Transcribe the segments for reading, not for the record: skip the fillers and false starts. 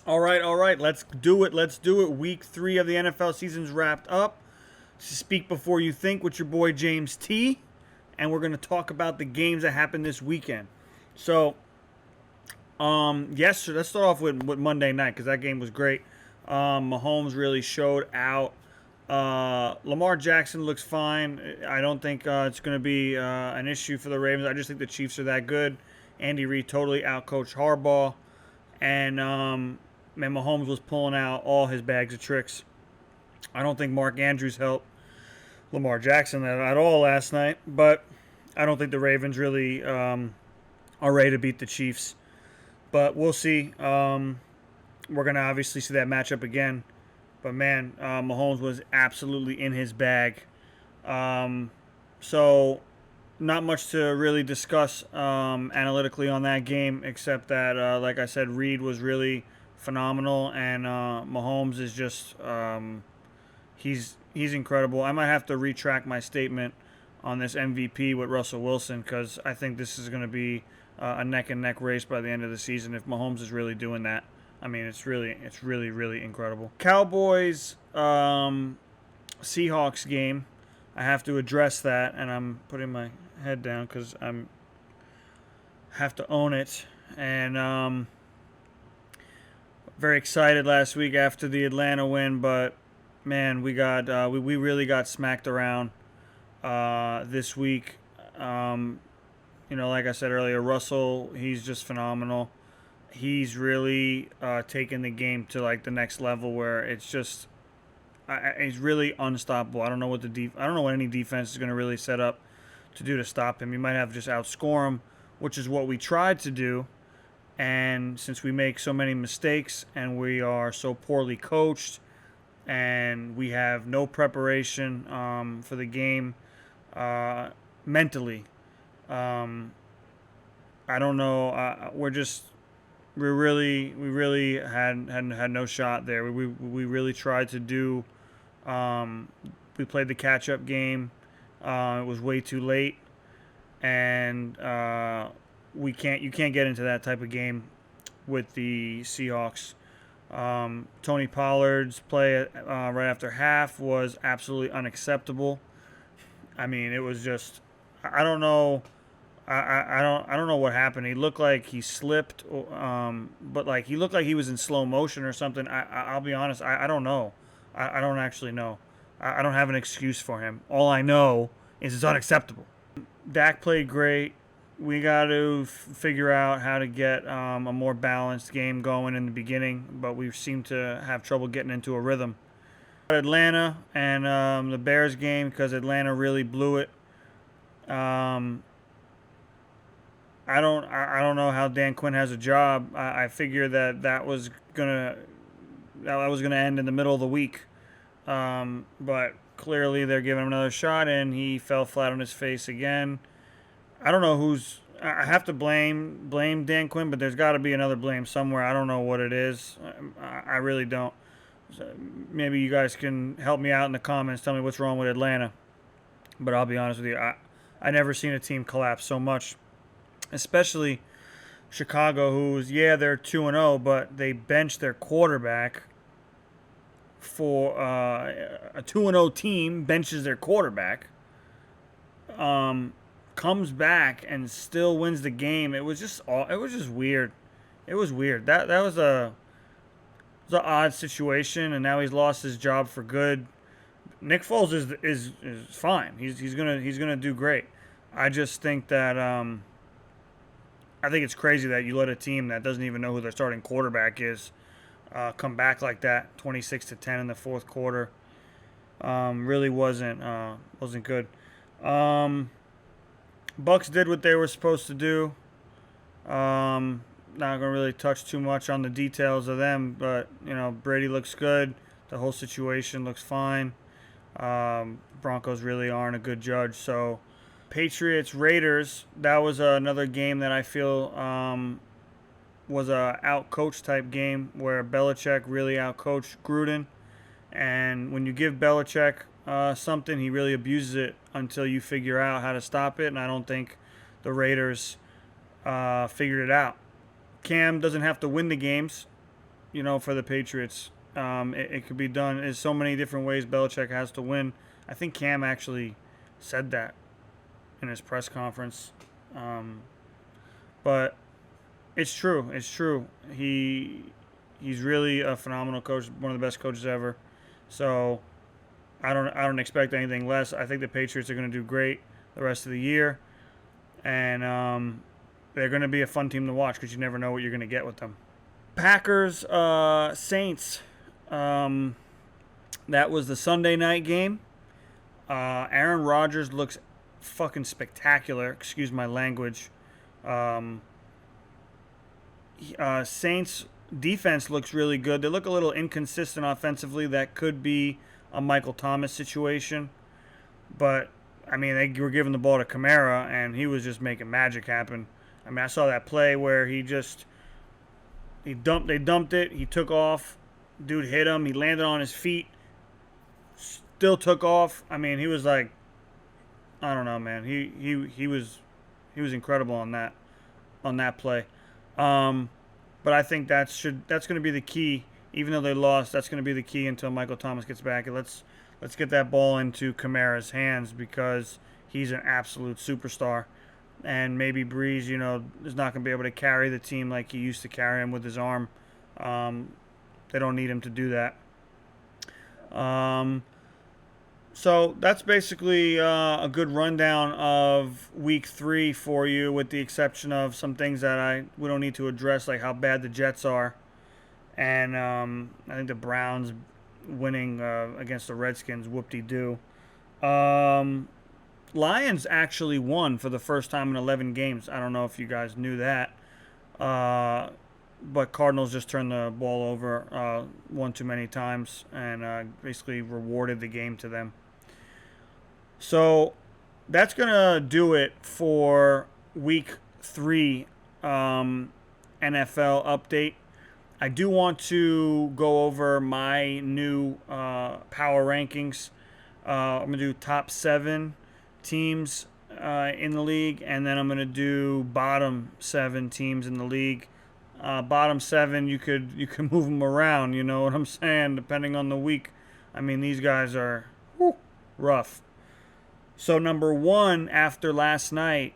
All right. Let's do it. Let's do it. Week 3 of the NFL season's wrapped up. Speak Before You Think with your boy James T. And we're going to talk about the games that happened this weekend. So, yes, let's start off with Monday night because that game was great. Mahomes really showed out. Lamar Jackson looks fine. I don't think it's going to be an issue for the Ravens. I just think the Chiefs are that good. Andy Reid totally outcoached Harbaugh. And man, Mahomes was pulling out all his bags of tricks. I don't think Mark Andrews helped Lamar Jackson at all last night, but I don't think the Ravens really are ready to beat the Chiefs. But we'll see. We're going to obviously see that matchup again. But man, Mahomes was absolutely in his bag. So not much to really discuss analytically on that game, except that, like I said, Reed was really phenomenal, and Mahomes is just he's incredible. I might have to retract my statement on this MVP with Russell Wilson because I think this is going to be a neck and neck race by the end of the season if Mahomes is really doing that. I mean, it's really incredible. Cowboys Seahawks game. I have to address that, and I'm putting my head down because I'm have to own it. And very excited last week after the Atlanta win, but man, we really got smacked around this week. Like I said earlier, Russell, he's just phenomenal. He's really taken the game to like the next level where it's just he's really unstoppable. I don't know what any defense is going to really set up to do to stop him. You might have to just outscore him, which is what we tried to do. And since we make so many mistakes and we are so poorly coached and we have no preparation for the game mentally, I don't know. We really had no shot there. We really tried to do. We played the catch up game. It was way too late, and you can't get into that type of game with the Seahawks. Tony Pollard's play right after half was absolutely unacceptable. I mean, it was just I don't know. I don't know what happened. He looked like he slipped, but like he looked like he was in slow motion or something. I'll be honest. I don't know. I don't actually know. I don't have an excuse for him. All I know is it's unacceptable. Dak played great. We got to figure out how to get a more balanced game going in the beginning, but we seem to have trouble getting into a rhythm. Atlanta and the Bears game because Atlanta really blew it. I don't know how Dan Quinn has a job. I figure that was gonna end in the middle of the week, but clearly they're giving him another shot, and he fell flat on his face again. I don't know who's. I have to blame Dan Quinn, but there's got to be another blame somewhere. I don't know what it is. I really don't. So maybe you guys can help me out in the comments. Tell me what's wrong with Atlanta. But I'll be honest with you, I never seen a team collapse so much. Especially Chicago, they're 2-0, but they benched their quarterback for a 2-0 team benches their quarterback, comes back and still wins the game. It was just weird. It was weird. That was an odd situation, and now he's lost his job for good. Nick Foles is fine. He's gonna do great. I just think that I think it's crazy that you let a team that doesn't even know who their starting quarterback is come back like that, 26-10 in the fourth quarter. Really wasn't good. Bucks did what they were supposed to do. Not gonna really touch too much on the details of them, but Brady looks good. The whole situation looks fine. Broncos really aren't a good judge, so. Patriots Raiders, that was another game that I feel was a out-coach type game where Belichick really out-coached Gruden. And when you give Belichick something, he really abuses it until you figure out how to stop it. And I don't think the Raiders figured it out. Cam doesn't have to win the games. for the Patriots. It could be done. There's so many different ways Belichick has to win. I think Cam actually said that in his press conference. But it's true. It's true. He's really a phenomenal coach, one of the best coaches ever. So I don't expect anything less. I think the Patriots are going to do great the rest of the year, and they're going to be a fun team to watch because you never know what you're going to get with them. Packers Saints. That was the Sunday night game. Aaron Rodgers looks fucking spectacular. Excuse my language. Saints defense looks really good. They look a little inconsistent offensively. That could be a Michael Thomas situation. But, I mean, they were giving the ball to Kamara, and he was just making magic happen. I mean, I saw that play where they dumped it, he took off, dude hit him, he landed on his feet, still took off. I mean, he was like, I don't know, man. He was incredible on that play. But I think that's going to be the key. Even though they lost, that's going to be the key until Michael Thomas gets back. And let's get that ball into Kamara's hands because he's an absolute superstar. And maybe Breeze, is not going to be able to carry the team like he used to carry him with his arm. They don't need him to do that. So that's basically a good rundown of Week 3 for you, with the exception of some things that we don't need to address, like how bad the Jets are, and I think the Browns winning against the Redskins, whoop-de-doo. Lions actually won for the first time in 11 games. I don't know if you guys knew that, but Cardinals just turned the ball over one too many times and basically rewarded the game to them. So that's going to do it for Week 3 NFL update. I do want to go over my new power rankings. I'm going to do top 7 teams in the league, and then I'm going to do bottom 7 teams in the league. Bottom 7, you could move them around, you know what I'm saying, depending on the week. I mean, these guys are rough. So number 1, after last night,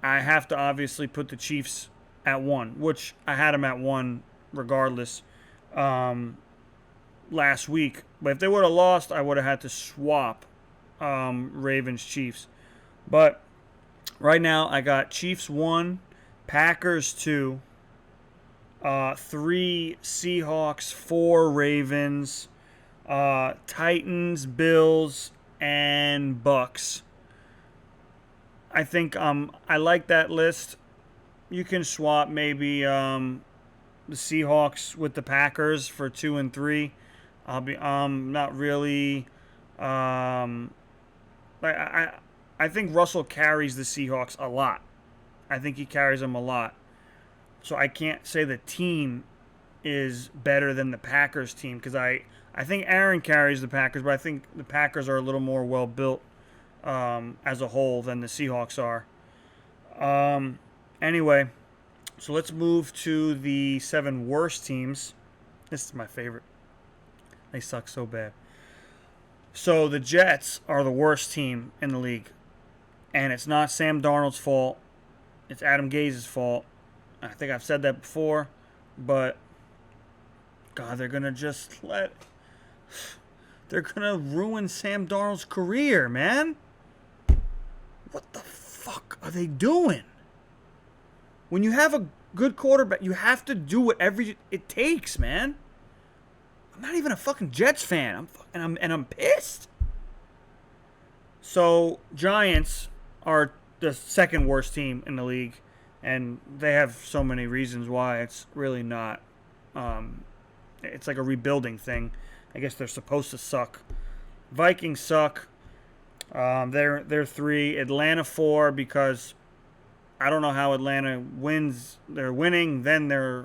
I have to obviously put the Chiefs at 1, which I had them at 1 regardless last week. But if they would have lost, I would have had to swap Ravens Chiefs. But right now, I got Chiefs 1, Packers 2, 3 Seahawks, 4 Ravens, Titans, Bills, and Bucks. I think I like that list. You can swap maybe the Seahawks with the Packers for 2 and 3. I'll be not really I think Russell carries the Seahawks a lot. I think he carries them a lot. So I can't say the team is better than the Packers team because I think Aaron carries the Packers, but I think the Packers are a little more well-built as a whole than the Seahawks are. Anyway, so let's move to the 7 worst teams. This is my favorite. They suck so bad. So the Jets are the worst team in the league. And it's not Sam Darnold's fault. It's Adam Gaze's fault. I think I've said that before. But, God, they're going to ruin Sam Darnold's career, man. What the fuck are they doing? When you have a good quarterback, you have to do whatever it takes, man. I'm not even a fucking Jets fan. I'm pissed. So, Giants are the second worst team in the league, and they have so many reasons why it's really not. It's like a rebuilding thing. I guess they're supposed to suck. Vikings suck. They're 3. Atlanta 4 because I don't know how Atlanta wins. They're winning, then they're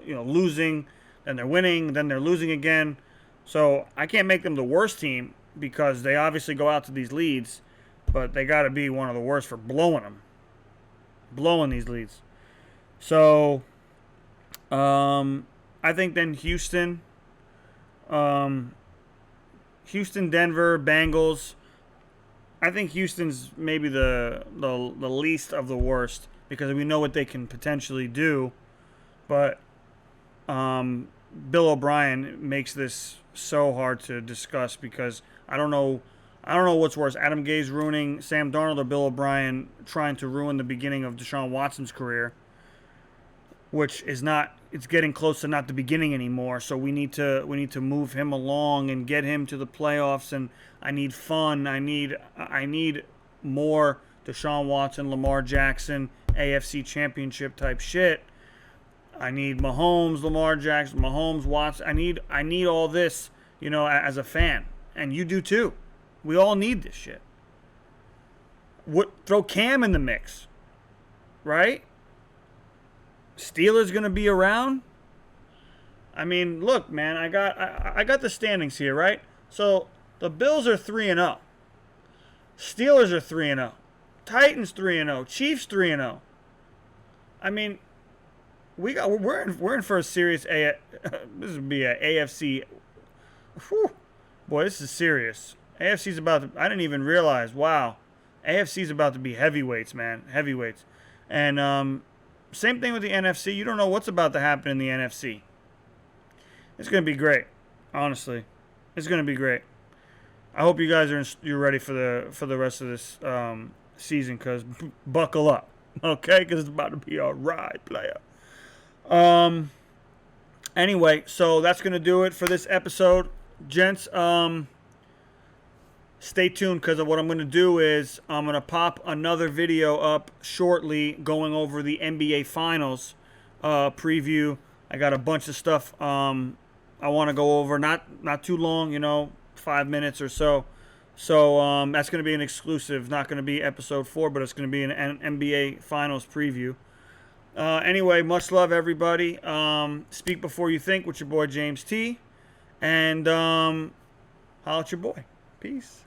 losing, then they're winning, then they're losing again. So I can't make them the worst team because they obviously go out to these leads, but they got to be one of the worst for blowing these leads. So I think then Houston, um, Denver, Bengals. I think Houston's maybe the least of the worst because we know what they can potentially do, but Bill O'Brien makes this so hard to discuss because I don't know what's worse: Adam Gase ruining Sam Darnold or Bill O'Brien trying to ruin the beginning of Deshaun Watson's career, which is not. It's getting close to not the beginning anymore. So we need to move him along and get him to the playoffs. And I need fun. I need more Deshaun Watson, Lamar Jackson, AFC Championship type shit. I need Mahomes, Lamar Jackson, Mahomes, Watson. I need all this, as a fan, and you do too. We all need this shit. Throw Cam in the mix, right? Steelers gonna be around. I mean, look, man, I got the standings here, right? So the Bills are 3-0. Steelers are 3-0. Titans 3-0. Chiefs 3-0. I mean, we're in for a serious this would be a AFC. Whew, boy, this is serious. AFC's about to. I didn't even realize. Wow, AFC's about to be heavyweights, man, heavyweights. And same thing with the NFC. You don't know what's about to happen in the NFC. It's gonna be great, honestly. It's gonna be great. I hope you guys you're ready for the rest of this season, cause buckle up, okay? Cause it's about to be a ride, player. Anyway, so that's gonna do it for this episode, gents. Stay tuned because what I'm going to do is I'm going to pop another video up shortly going over the NBA Finals preview. I got a bunch of stuff I want to go over. Not too long, 5 minutes or so. So that's going to be an exclusive. Not going to be episode 4, but it's going to be an NBA Finals preview. Anyway, much love, everybody. Speak before you think with your boy James T. And holla at your boy. Peace.